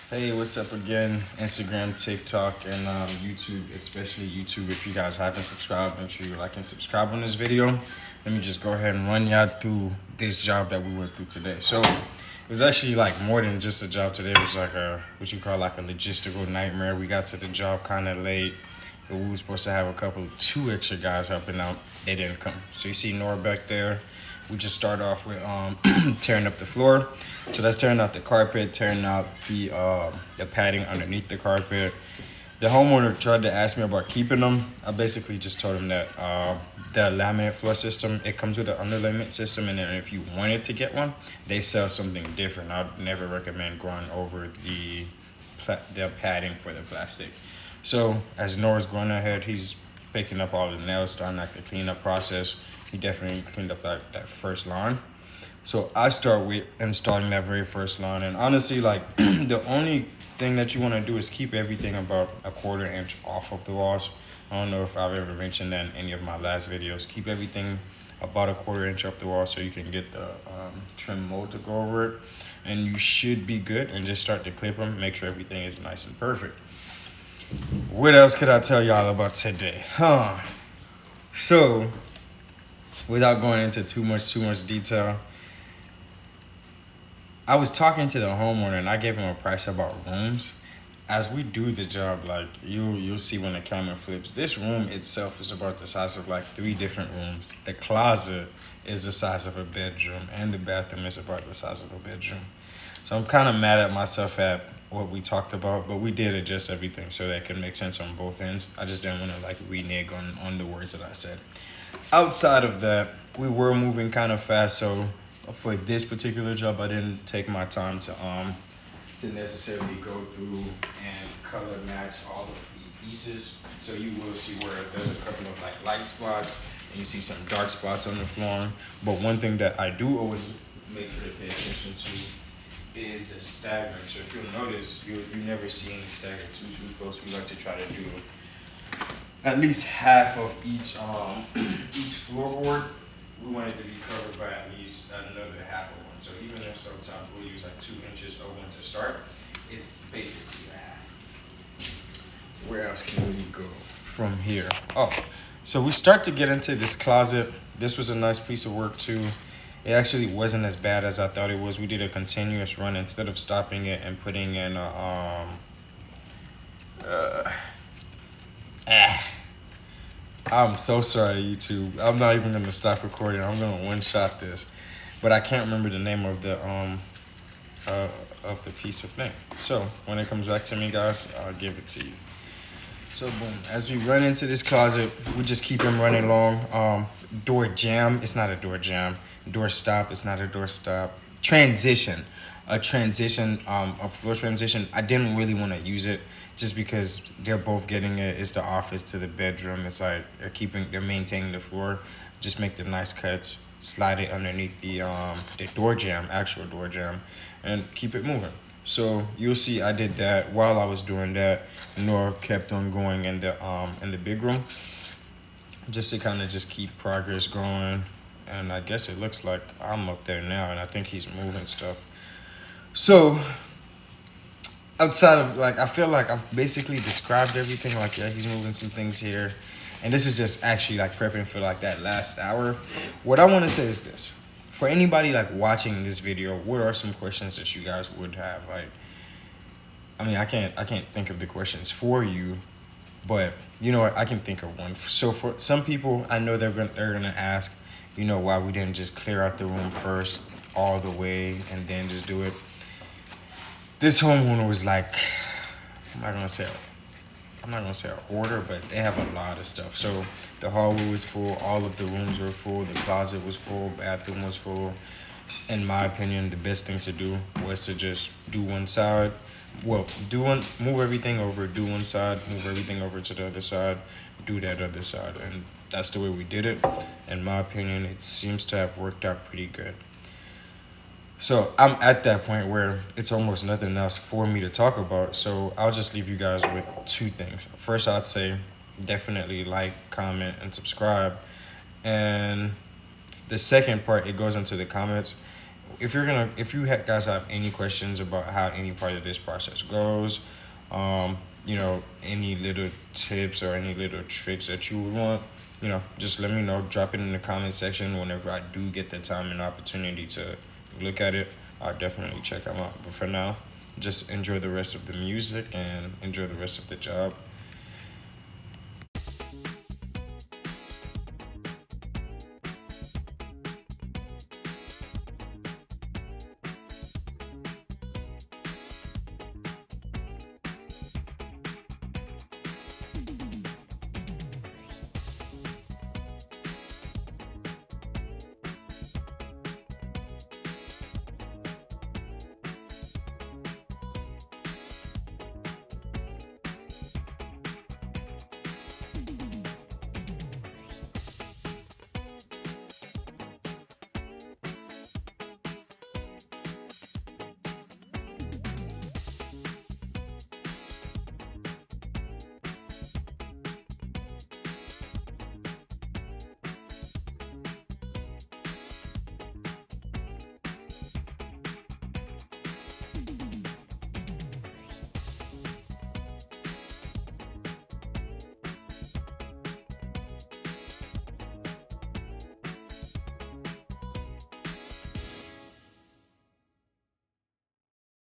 Hey, what's up again? Instagram, TikTok, and YouTube, especially YouTube. If you guys haven't subscribed, make sure you like and subscribe on this video. Let me just go ahead and run y'all through this job that we went through today. So it was actually like more than just a job today. It was like a what you call like a logistical nightmare. We got to the job kind of late. But we were supposed to have two extra guys helping out. They didn't come. So you see Nora back there. We just start off with tearing up the floor. So that's tearing out the carpet, tearing out the padding underneath the carpet. The homeowner tried to ask me about keeping them. I basically just told him that the laminate floor system, it comes with an underlayment system, and then if you wanted to get one, they sell something different. I'd never recommend going over the padding for the plastic. So as Noah's going ahead, he's picking up all the nails, starting like the cleanup process. He definitely cleaned up that first line. So I start with installing that very first line. And honestly, like the only thing that you want to do is keep everything about a 1/4 inch off of the walls. I don't know if I've ever mentioned that in any of my last videos. Keep everything about a 1/4 inch off the wall so you can get the trim mold to go over it. And you should be good, and just start to clip them. Make sure everything is nice and perfect. What else could I tell y'all about today? So without going into too much detail, I was talking to the homeowner and I gave him a price about rooms. As we do the job, like you'll see when the camera flips, this room itself is about the size of like 3 different rooms. The closet is the size of a bedroom, and the bathroom is about the size of a bedroom. So I'm kind of mad at myself at what we talked about, but we did adjust everything so that it can make sense on both ends. I just didn't want to like renege on the words that I said. Outside of that, we were moving kind of fast, so for this particular job, I didn't take my time to necessarily go through and color match all of the pieces. So you will see where there's a couple of like light spots and you see some dark spots on the floor. But one thing that I do always make sure to pay attention to is the staggering. So if you'll notice, you never see any stagger too close. We like to try to do at least half of each floorboard. We want it to be covered by at least another half of one. So even if sometimes we'll use like 2 inches of one to start, it's basically a half. Where else can we go from here? Oh, so we start to get into this closet. This was a nice piece of work too. It actually wasn't as bad as I thought it was. We did a continuous run instead of stopping it and putting in I'm so sorry, YouTube. I'm not even gonna stop recording. I'm gonna one-shot this, but I can't remember the name of the piece of thing. So when it comes back to me, guys, I'll give it to you. So boom, as we run into this closet, we just keep him running long. Door jam, it's not a door jam. Door stop, it's not a door stop. Transition, a floor transition. I didn't really want to use it just because they're both getting it. It's the office to the bedroom. It's like they're maintaining the floor. Just make the nice cuts, slide it underneath the door jam, actual door jam, and keep it moving. So you'll see I did that. While I was doing that, Nora kept on going in the big room, just to kind of just keep progress going. And I guess it looks like I'm up there now, and I think he's moving stuff. So outside of like, I feel like I've basically described everything. Like, yeah, he's moving some things here, and this is just actually like prepping for like that last hour. What I want to say is this: for anybody like watching this video, what are some questions that you guys would have? Like, I mean, I can't think of the questions for you, but you know what, I can think of one. So for some people, I know they're gonna ask, you know, why we didn't just clear out the room first all the way and then just do it. This homeowner was like, I'm not gonna say a hoarder, but they have a lot of stuff. So the hallway was full, all of the rooms were full, the closet was full, bathroom was full. In my opinion, the best thing to do was to just do one side. Well, move everything over, do one side, move everything over to the other side, do that other side. And that's the way we did it. In my opinion, it seems to have worked out pretty good. So I'm at that point where it's almost nothing else for me to talk about. So I'll just leave you guys with 2 things. First, I'd say definitely like, comment, and subscribe. And the second part, it goes into the comments. if you guys have any questions about how any part of this process goes, you know, any little tips or any little tricks that you would want, you know, just let me know. Drop it in the comment section whenever I do get the time and opportunity to look at it. I'll definitely check them out. But for now, just enjoy the rest of the music and enjoy the rest of the job.